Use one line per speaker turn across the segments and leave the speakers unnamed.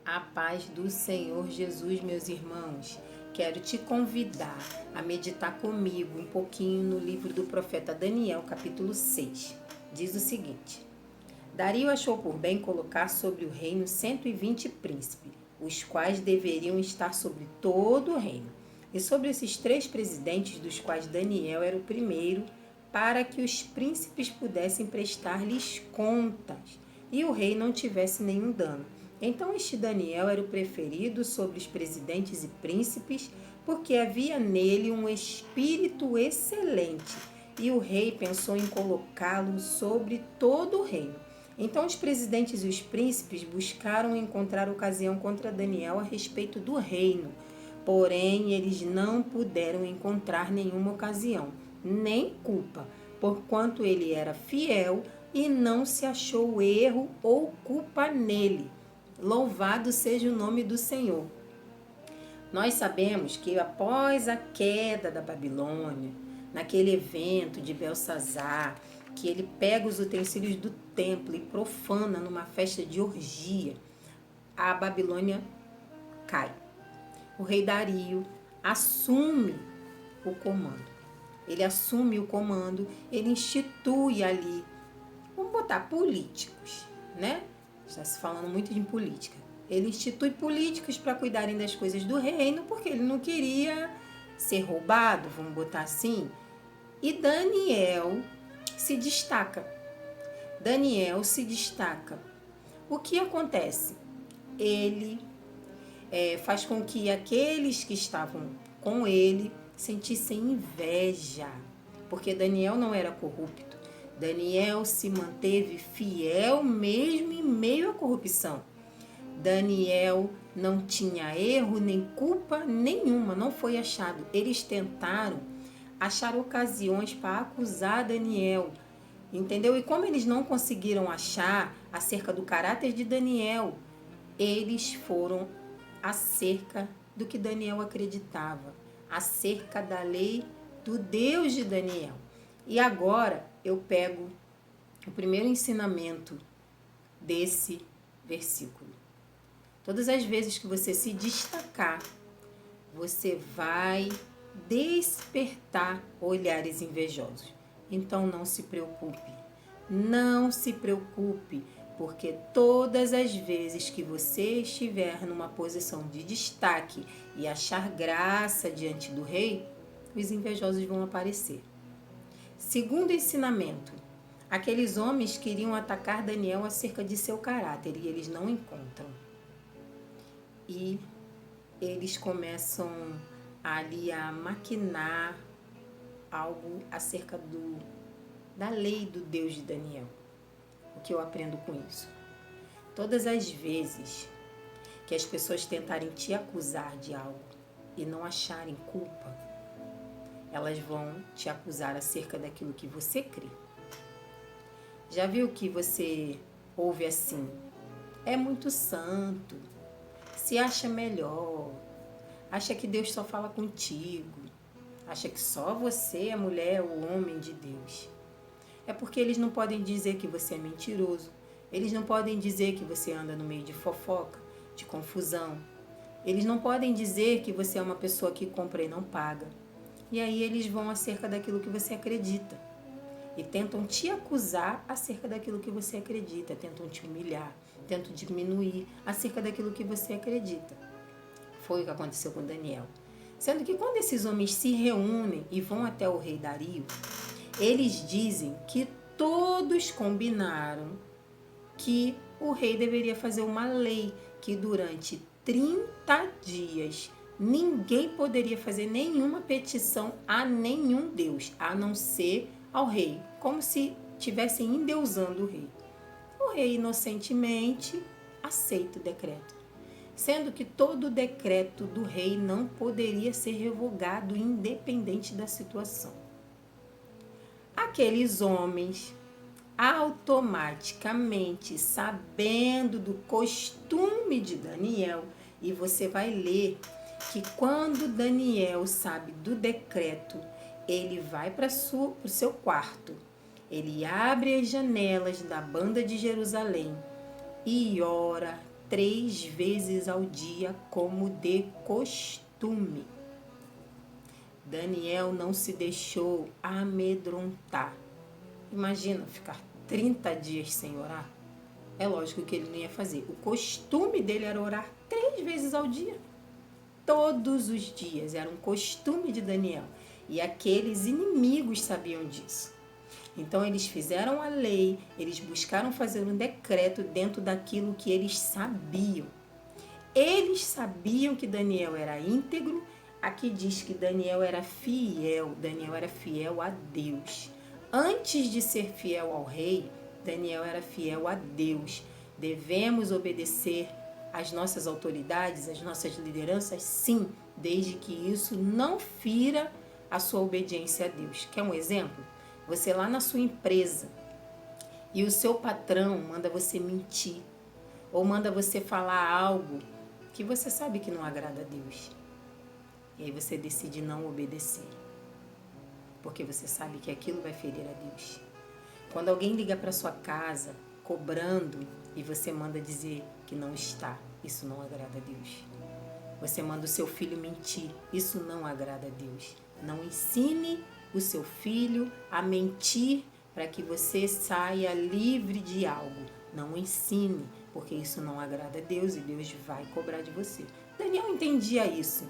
A paz do Senhor Jesus, meus irmãos. Quero te convidar a meditar comigo um pouquinho no livro do profeta Daniel, capítulo 6. Diz o seguinte: Dario achou por bem colocar sobre o reino 120 príncipes, os quais deveriam estar sobre todo o reino. E sobre esses 3 presidentes, dos quais Daniel era o primeiro, para que os príncipes pudessem prestar-lhes contas, e o rei não tivesse nenhum dano. Então este Daniel era o preferido sobre os presidentes e príncipes, porque havia nele um espírito excelente, e o rei pensou em colocá-lo sobre todo o reino. Então os presidentes e os príncipes buscaram encontrar ocasião contra Daniel a respeito do reino, porém eles não puderam encontrar nenhuma ocasião, nem culpa, porquanto ele era fiel e não se achou erro ou culpa nele. Louvado seja o nome do Senhor. Nós sabemos que após a queda da Babilônia, naquele evento de Belsazar, que ele pega os utensílios do templo e profana numa festa de orgia, a Babilônia cai. O rei Dario assume o comando. Ele assume o comando, ele institui ali, vamos botar políticos, né? Está se falando muito de política. Ele institui políticos para cuidarem das coisas do reino, porque ele não queria ser roubado, vamos botar assim. E Daniel se destaca. Daniel se destaca. O que acontece? Ele faz com que aqueles que estavam com ele sentissem inveja, porque Daniel não era corrupto. Daniel se manteve fiel mesmo em meio à corrupção. Daniel não tinha erro nem culpa nenhuma, não foi achado. Eles tentaram achar ocasiões para acusar Daniel, entendeu? E como eles não conseguiram achar acerca do caráter de Daniel, eles foram acerca do que Daniel acreditava, acerca da lei do Deus de Daniel. E agora eu pego o primeiro ensinamento desse versículo. Todas as vezes que você se destacar, você vai despertar olhares invejosos. Então não se preocupe. Não se preocupe, porque todas as vezes que você estiver numa posição de destaque e achar graça diante do rei, os invejosos vão aparecer. Segundo ensinamento, aqueles homens queriam atacar Daniel acerca de seu caráter e eles não encontram. E eles começam ali a maquinar algo acerca da lei do Deus de Daniel. O que eu aprendo com isso? Todas as vezes que as pessoas tentarem te acusar de algo e não acharem culpa, elas vão te acusar acerca daquilo que você crê. Já viu que você ouve assim? É muito santo, se acha melhor, acha que Deus só fala contigo, acha que só você é a mulher ou o homem de Deus. É porque eles não podem dizer que você é mentiroso, eles não podem dizer que você anda no meio de fofoca, de confusão, eles não podem dizer que você é uma pessoa que compra e não paga. E aí eles vão acerca daquilo que você acredita e tentam te acusar acerca daquilo que você acredita, tentam te humilhar, tentam diminuir acerca daquilo que você acredita. Foi o que aconteceu com Daniel. Sendo que quando esses homens se reúnem e vão até o rei Dario, eles dizem que todos combinaram que o rei deveria fazer uma lei que durante 30 dias ninguém poderia fazer nenhuma petição a nenhum Deus, a não ser ao rei, como se estivessem endeusando o rei. O rei inocentemente aceita o decreto, sendo que todo o decreto do rei não poderia ser revogado independente da situação. Aqueles homens, automaticamente, sabendo do costume de Daniel, e você vai ler que quando Daniel sabe do decreto, ele vai para o seu quarto, ele abre as janelas da banda de Jerusalém e ora, 3 vezes ao dia, como de costume. Daniel não se deixou amedrontar. Imagina ficar 30 dias sem orar. É lógico que ele não ia fazer. O costume dele era orar 3 vezes ao dia. Todos os dias. Era um costume de Daniel. E aqueles inimigos sabiam disso. Então eles fizeram a lei, eles buscaram fazer um decreto dentro daquilo que eles sabiam. Eles sabiam que Daniel era íntegro. Aqui diz que Daniel era fiel a Deus. Antes de ser fiel ao rei, Daniel era fiel a Deus. Devemos obedecer às nossas autoridades, às nossas lideranças? Sim, desde que isso não fira a sua obediência a Deus. Quer um exemplo? Você lá na sua empresa e o seu patrão manda você mentir ou manda você falar algo que você sabe que não agrada a Deus. E aí você decide não obedecer, porque você sabe que aquilo vai ferir a Deus. Quando alguém liga para sua casa cobrando e você manda dizer que não está, isso não agrada a Deus. Você manda o seu filho mentir, isso não agrada a Deus. Não ensine o seu filho a mentir para que você saia livre de algo. Não ensine, porque isso não agrada a Deus e Deus vai cobrar de você. Daniel entendia isso.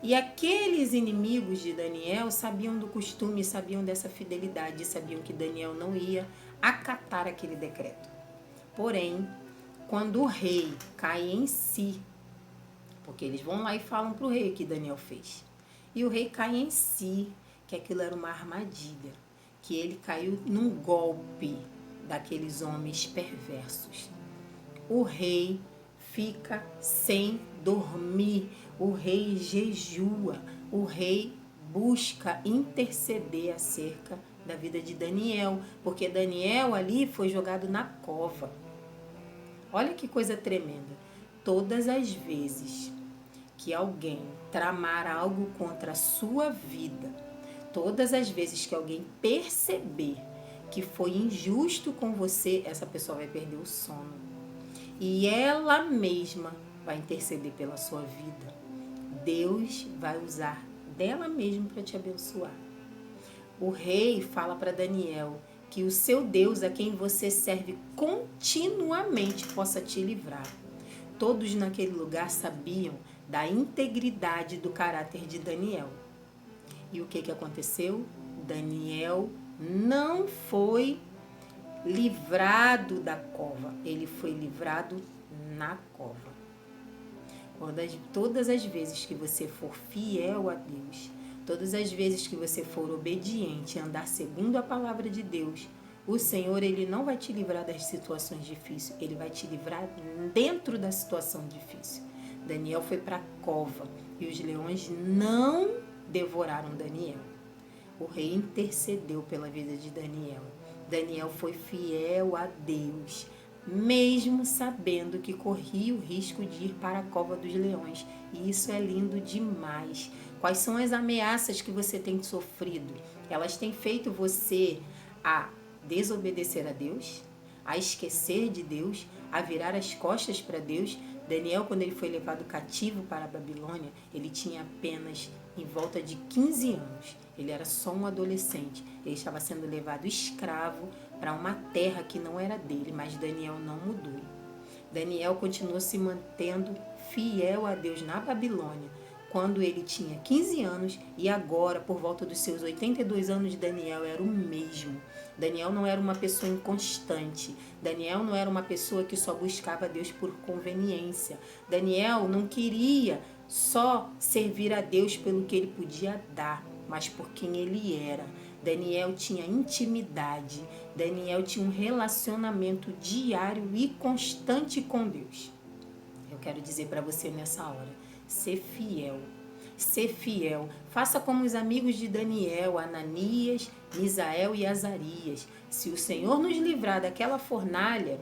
E aqueles inimigos de Daniel sabiam do costume, sabiam dessa fidelidade, sabiam que Daniel não ia acatar aquele decreto. Porém, quando o rei cai em si, porque eles vão lá e falam para o rei o que Daniel fez, e o rei cai em si, que aquilo era uma armadilha, que ele caiu num golpe daqueles homens perversos. O rei fica sem dormir, o rei jejua, o rei busca interceder acerca da vida de Daniel, porque Daniel ali foi jogado na cova. Olha que coisa tremenda. Todas as vezes que alguém tramar algo contra a sua vida, todas as vezes que alguém perceber que foi injusto com você, essa pessoa vai perder o sono. E ela mesma vai interceder pela sua vida. Deus vai usar dela mesma para te abençoar. O rei fala para Daniel que o seu Deus, a quem você serve continuamente, possa te livrar. Todos naquele lugar sabiam da integridade do caráter de Daniel. E o que aconteceu? Daniel não foi livrado da cova, ele foi livrado na cova. Todas as vezes que você for fiel a Deus, todas as vezes que você for obediente, andar segundo a palavra de Deus, o Senhor, Ele não vai te livrar das situações difíceis, Ele vai te livrar dentro da situação difícil. Daniel foi para a cova e os leões não devoraram Daniel. O rei intercedeu pela vida de Daniel. Daniel foi fiel a Deus, mesmo sabendo que corria o risco de ir para a cova dos leões. E isso é lindo demais. Quais são as ameaças que você tem sofrido? Elas têm feito você a desobedecer a Deus, a esquecer de Deus, a virar as costas para Deus. Daniel, quando ele foi levado cativo para a Babilônia, ele tinha apenas em volta de 15 anos. Ele era só um adolescente. Ele estava sendo levado escravo para uma terra que não era dele, mas Daniel não mudou. Daniel continuou se mantendo fiel a Deus na Babilônia, quando ele tinha 15 anos, e agora, por volta dos seus 82 anos, Daniel era o mesmo. Daniel não era uma pessoa inconstante. Daniel não era uma pessoa que só buscava Deus por conveniência. Daniel não queria só servir a Deus pelo que ele podia dar, mas por quem ele era. Daniel tinha intimidade. Daniel tinha um relacionamento diário e constante com Deus. Eu quero dizer para você nessa hora, ser fiel. Ser fiel. Faça como os amigos de Daniel, Ananias, Misael e Azarias. Se o Senhor nos livrar daquela fornalha,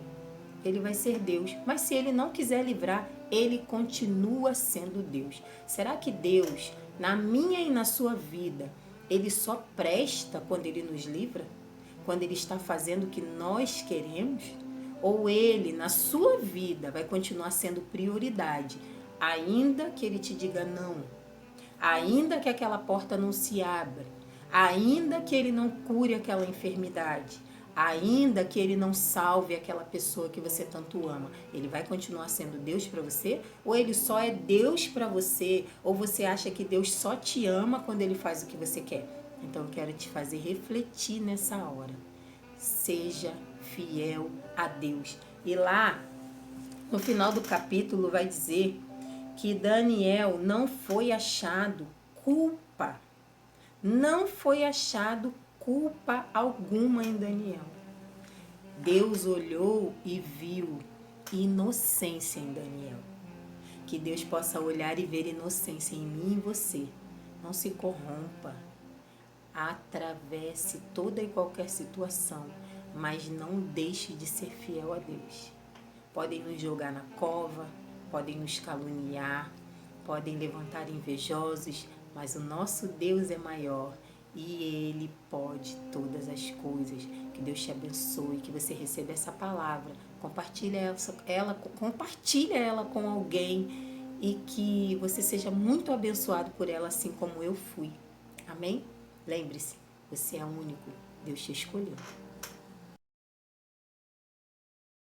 Ele vai ser Deus. Mas se Ele não quiser livrar, Ele continua sendo Deus. Será que Deus, na minha e na sua vida, Ele só presta quando Ele nos livra? Quando Ele está fazendo o que nós queremos? ou ele na sua vida vai continuar sendo prioridade, ainda que ele te diga não, ainda que aquela porta não se abra, ainda que ele não cure aquela enfermidade, ainda que ele não salve aquela pessoa que você tanto ama, ele vai continuar sendo Deus para você? Ou ele só é Deus para você? Ou você acha que Deus só te ama quando ele faz o que você quer? Então eu quero te fazer refletir nessa hora. Seja fiel a Deus. E lá, no final do capítulo, vai dizer que Daniel não foi achado culpa. Não foi achado culpa alguma em Daniel. Deus olhou e viu inocência em Daniel. Que Deus possa olhar e ver inocência em mim e em você. Não se corrompa. Atravesse toda e qualquer situação, mas não deixe de ser fiel a Deus. Podem nos jogar na cova, podem nos caluniar, podem levantar invejosos, mas o nosso Deus é maior e Ele pode todas as coisas. Que Deus te abençoe, que você receba essa palavra, compartilha ela com alguém e que você seja muito abençoado por ela, assim como eu fui. Amém? Lembre-se, você é único, Deus te escolheu.